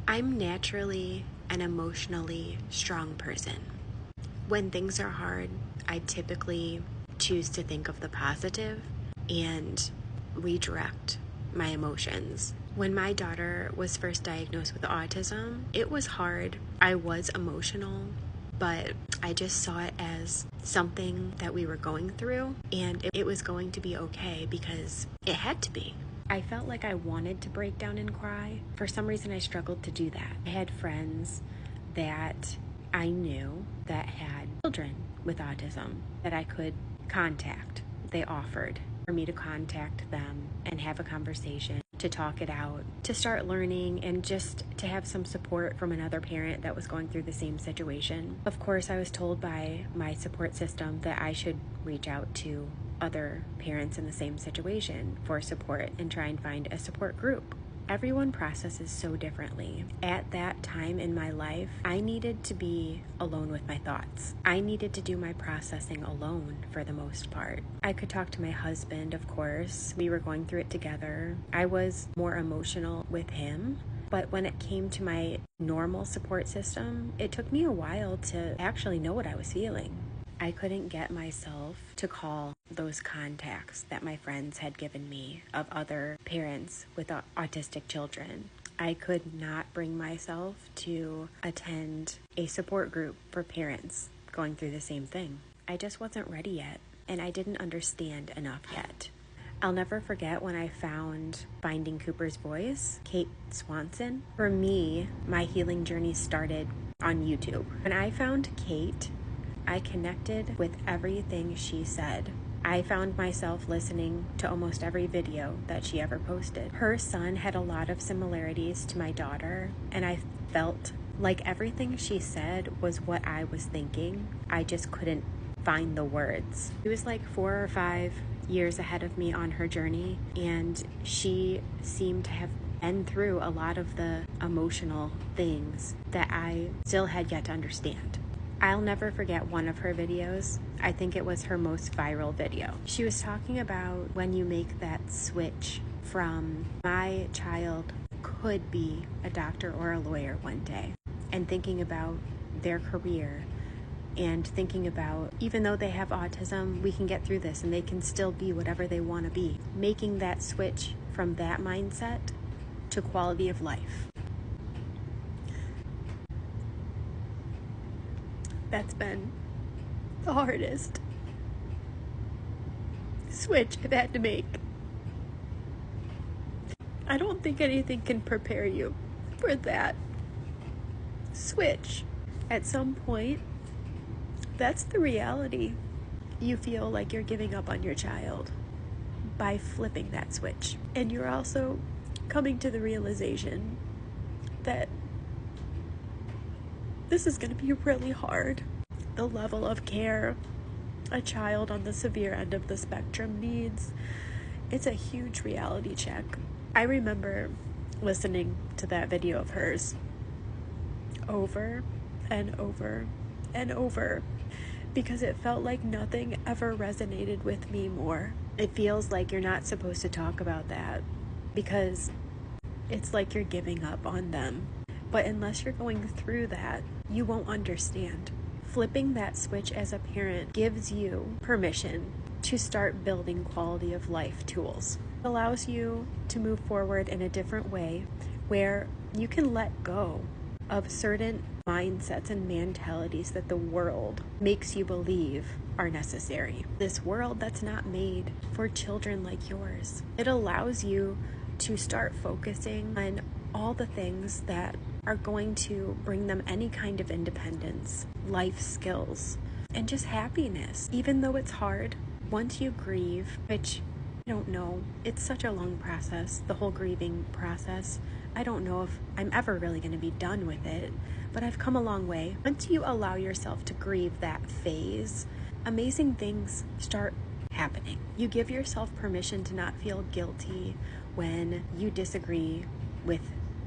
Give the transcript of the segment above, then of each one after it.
I'm naturally an emotionally strong person. When things are hard, I typically choose to think of the positive and redirect my emotions. When my daughter was first diagnosed with autism, it was hard. I was emotional, but I just saw it as something that we were going through, and it was going to be okay because it had to be. I felt like I wanted to break down and cry. For some reason, I struggled to do that. I had friends that I knew that had children with autism that I could contact. They offered for me to contact them and have a conversation, to talk it out, to start learning, and just to have some support from another parent that was going through the same situation. Of course, I was told by my support system that I should reach out to other parents in the same situation for support and try and find a support group. Everyone processes so differently. At that time in my life, I needed to be alone with my thoughts. I needed to do my processing alone for the most part. I could talk to my husband, of course. We were going through it together. I was more emotional with him. But when it came to my normal support system, it took me a while to actually know what I was feeling. I couldn't get myself to call those contacts that my friends had given me of other parents with autistic children. I could not bring myself to attend a support group for parents going through the same thing. I just wasn't ready yet, and I didn't understand enough yet. I'll never forget when I found Finding Cooper's Voice, Kate Swanson. For me, my healing journey started on YouTube. When I found Kate, I connected with everything she said. I found myself listening to almost every video that she ever posted. Her son had a lot of similarities to my daughter, and I felt like everything she said was what I was thinking. I just couldn't find the words. She was like 4 or 5 years ahead of me on her journey, and she seemed to have been through a lot of the emotional things that I still had yet to understand. I'll never forget one of her videos. I think it was her most viral video. She was talking about when you make that switch from my child could be a doctor or a lawyer one day, and thinking about their career and thinking about, even though they have autism, we can get through this and they can still be whatever they want to be. Making that switch from that mindset to quality of life. That's been the hardest switch I've had to make. I don't think anything can prepare you for that switch. At some point, that's the reality. You feel like you're giving up on your child by flipping that switch. And you're also coming to the realization that this is going to be really hard. The level of care a child on the severe end of the spectrum needs, it's a huge reality check. I remember listening to that video of hers over and over and over because it felt like nothing ever resonated with me more. It feels like you're not supposed to talk about that because it's like you're giving up on them. But unless you're going through that, you won't understand. Flipping that switch as a parent gives you permission to start building quality of life tools. It allows you to move forward in a different way where you can let go of certain mindsets and mentalities that the world makes you believe are necessary. This world that's not made for children like yours. It allows you to start focusing on all the things that are going to bring them any kind of independence, life skills, and just happiness. Even though it's hard, once you grieve, which I don't know, it's such a long process, the whole grieving process. I don't know if I'm ever really going to be done with it, but I've come a long way. Once you allow yourself to grieve that phase, amazing things start happening. You give yourself permission to not feel guilty when you disagree with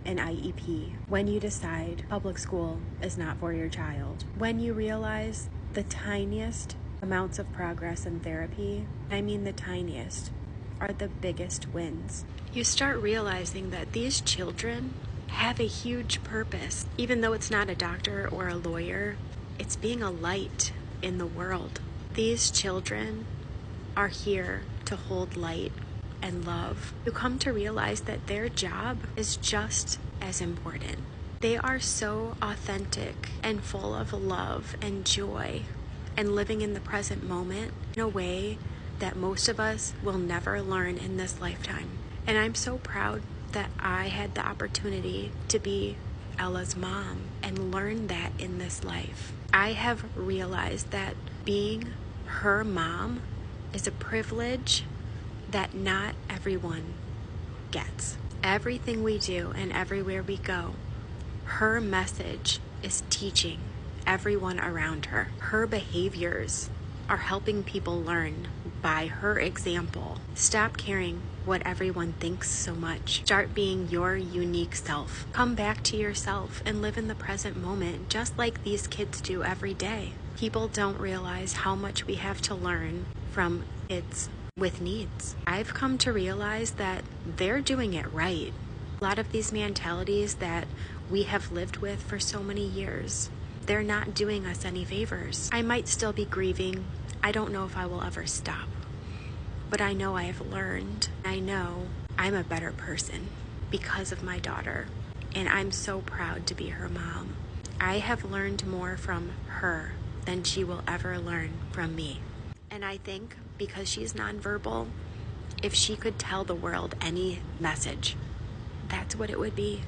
an IEP, when you decide public school is not for your child, when you realize the tiniest amounts of progress in therapy, I mean the tiniest, are the biggest wins. You start realizing that these children have a huge purpose. Even though it's not a doctor or a lawyer, it's being a light in the world. These children are here to hold light and love. You come to realize that their job is just as important. They are so authentic and full of love and joy and living in the present moment in a way that most of us will never learn in this lifetime. And I'm so proud that I had the opportunity to be Ella's mom and learn that in this life. I have realized that being her mom is a privilege that not everyone gets. Everything we do and everywhere we go, her message is teaching everyone around her. Her behaviors are helping people learn by her example. Stop caring what everyone thinks so much. Start being your unique self. Come back to yourself and live in the present moment, just like these kids do every day. People don't realize how much we have to learn from kids with needs. I've come to realize that they're doing it right. A lot of these mentalities that we have lived with for so many years, they're not doing us any favors. I might still be grieving. I don't know if I will ever stop. But I know I have learned. I know I'm a better person because of my daughter. And I'm so proud to be her mom. I have learned more from her than she will ever learn from me. And I think because she's nonverbal, if she could tell the world any message, that's what it would be.